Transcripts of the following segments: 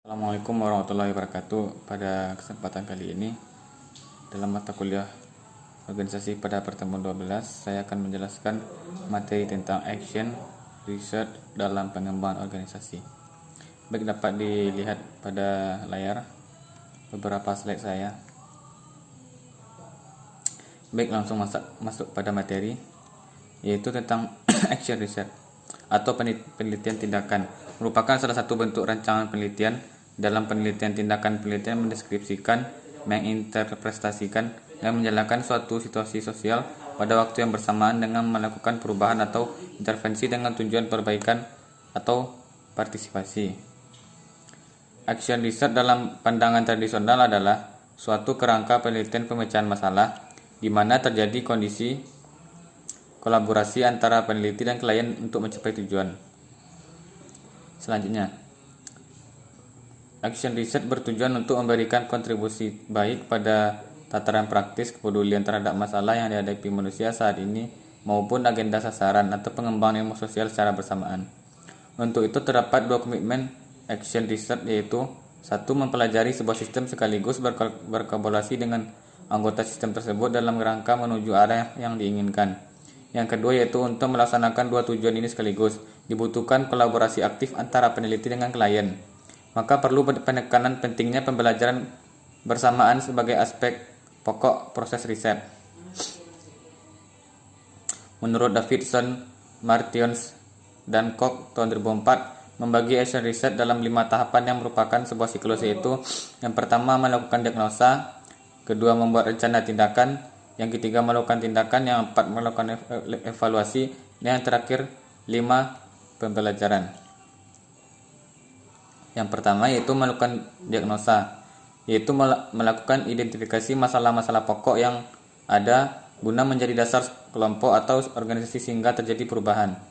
Assalamualaikum warahmatullahi wabarakatuh. Pada kesempatan kali ini dalam mata kuliah organisasi pada pertemuan 12 saya akan menjelaskan materi tentang action research dalam pengembangan organisasi. Baik, dapat dilihat pada layar beberapa slide saya. Baik, langsung masuk pada materi, yaitu tentang action research atau penelitian tindakan. Merupakan salah satu bentuk rancangan penelitian. Dalam penelitian tindakan, penelitian mendeskripsikan, menginterpretasikan, dan menjelaskan suatu situasi sosial pada waktu yang bersamaan dengan melakukan perubahan atau intervensi dengan tujuan perbaikan atau partisipasi. Action research dalam pandangan tradisional adalah suatu kerangka penelitian pemecahan masalah di mana terjadi kondisi kolaborasi antara peneliti dan klien untuk mencapai tujuan. Selanjutnya, action research bertujuan untuk memberikan kontribusi baik pada tataran praktis kepedulian terhadap masalah yang dihadapi manusia saat ini maupun agenda sasaran atau pengembangan ilmu sosial secara bersamaan. Untuk itu terdapat dua komitmen action research, yaitu satu, mempelajari sebuah sistem sekaligus berkolaborasi dengan anggota sistem tersebut dalam rangka menuju arah yang diinginkan. Yang kedua yaitu untuk melaksanakan dua tujuan ini sekaligus dibutuhkan kolaborasi aktif antara peneliti dengan klien. Maka perlu penekanan pentingnya pembelajaran bersamaan sebagai aspek pokok proses riset. Menurut Davidson, Martions, dan Koch tahun 2004 membagi action research dalam 5 tahapan yang merupakan sebuah siklus, yaitu yang pertama melakukan diagnosa, kedua membuat rencana tindakan, yang ketiga melakukan tindakan, yang keempat melakukan evaluasi, dan yang terakhir 5 pembelajaran. Yang pertama yaitu melakukan diagnosa, yaitu melakukan identifikasi masalah-masalah pokok yang ada guna menjadi dasar kelompok atau organisasi sehingga terjadi perubahan.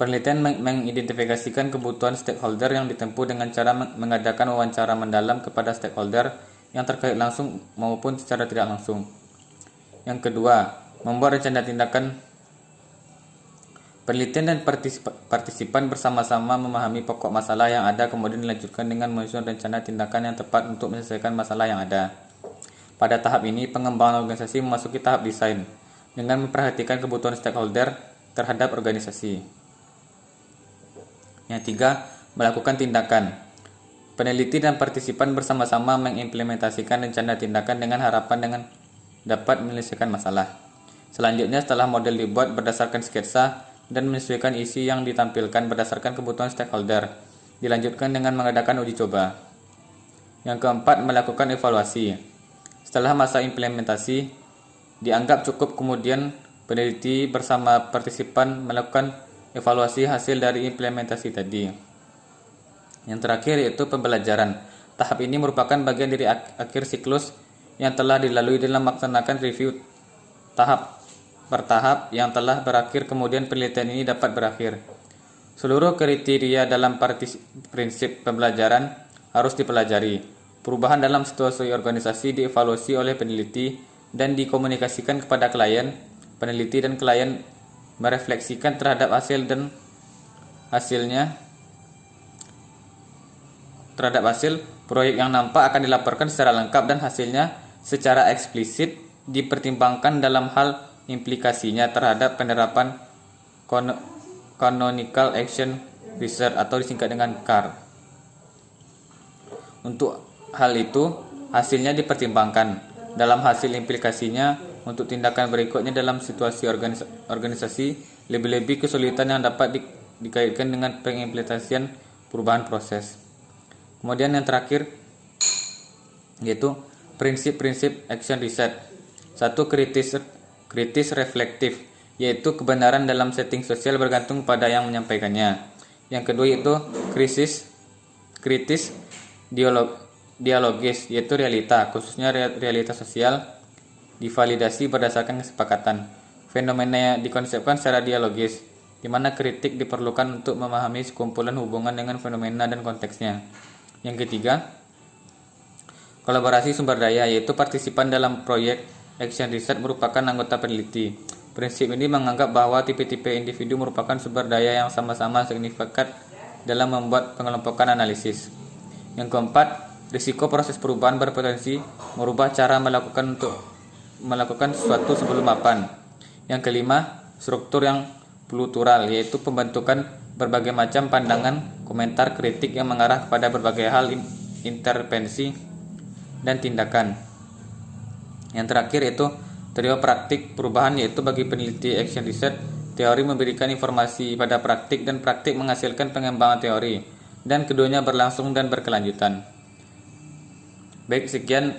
Penelitian mengidentifikasikan kebutuhan stakeholder yang ditempuh dengan cara mengadakan wawancara mendalam kepada stakeholder yang terkait langsung maupun secara tidak langsung. Yang kedua, membuat rencana tindakan. Penelitian dan partisipan bersama-sama memahami pokok masalah yang ada, kemudian dilanjutkan dengan menyusun rencana tindakan yang tepat untuk menyelesaikan masalah yang ada. Pada tahap ini, pengembangan organisasi memasuki tahap desain dengan memperhatikan kebutuhan stakeholder terhadap organisasi. Yang tiga, melakukan tindakan. Peneliti dan partisipan bersama-sama mengimplementasikan rencana tindakan dengan harapan dapat menyelesaikan masalah. Selanjutnya, setelah model dibuat berdasarkan sketsa dan menyesuaikan isi yang ditampilkan berdasarkan kebutuhan stakeholder, dilanjutkan dengan mengadakan uji coba. Yang keempat, melakukan evaluasi. Setelah masa implementasi dianggap cukup, kemudian peneliti bersama partisipan melakukan evaluasi hasil dari implementasi tadi. Yang terakhir yaitu pembelajaran. Tahap ini merupakan bagian dari akhir siklus yang telah dilalui dalam melaksanakan review tahap bertahap yang telah berakhir, kemudian penelitian ini dapat berakhir. Seluruh kriteria dalam prinsip pembelajaran harus dipelajari. Perubahan dalam situasi organisasi dievaluasi oleh peneliti dan dikomunikasikan kepada klien. Peneliti dan klien merefleksikan terhadap hasil proyek yang nampak akan dilaporkan secara lengkap dan hasilnya secara eksplisit dipertimbangkan dalam hal implikasinya terhadap penerapan Canonical Action Research atau disingkat dengan CAR. Untuk hal itu, hasilnya dipertimbangkan dalam hasil implikasinya untuk tindakan berikutnya dalam situasi organisasi, lebih-lebih kesulitan yang dapat dikaitkan dengan pengimplementasian perubahan proses. Kemudian yang terakhir yaitu prinsip-prinsip action research. Satu, kritis reflektif, yaitu kebenaran dalam setting sosial bergantung pada yang menyampaikannya. Yang kedua yaitu kritis dialogis, yaitu realita, khususnya realita sosial, divalidasi berdasarkan kesepakatan. Fenomena dikonsepkan secara dialogis, di mana kritik diperlukan untuk memahami sekumpulan hubungan dengan fenomena dan konteksnya. Yang ketiga, kolaborasi sumber daya, yaitu partisipan dalam proyek action research merupakan anggota peneliti. Prinsip ini menganggap bahwa tipe-tipe individu merupakan sumber daya yang sama-sama signifikan dalam membuat pengelompokan analisis. Yang keempat, risiko proses perubahan berpotensi merubah cara melakukan sesuatu sebelum mapan. Yang kelima, struktur yang plural, yaitu pembentukan berbagai macam pandangan, komentar, kritik yang mengarah kepada berbagai hal, intervensi, dan tindakan. Yang terakhir itu trio praktik perubahan, yaitu bagi peneliti action research, teori memberikan informasi pada praktik dan praktik menghasilkan pengembangan teori, dan keduanya berlangsung dan berkelanjutan. Baik, sekian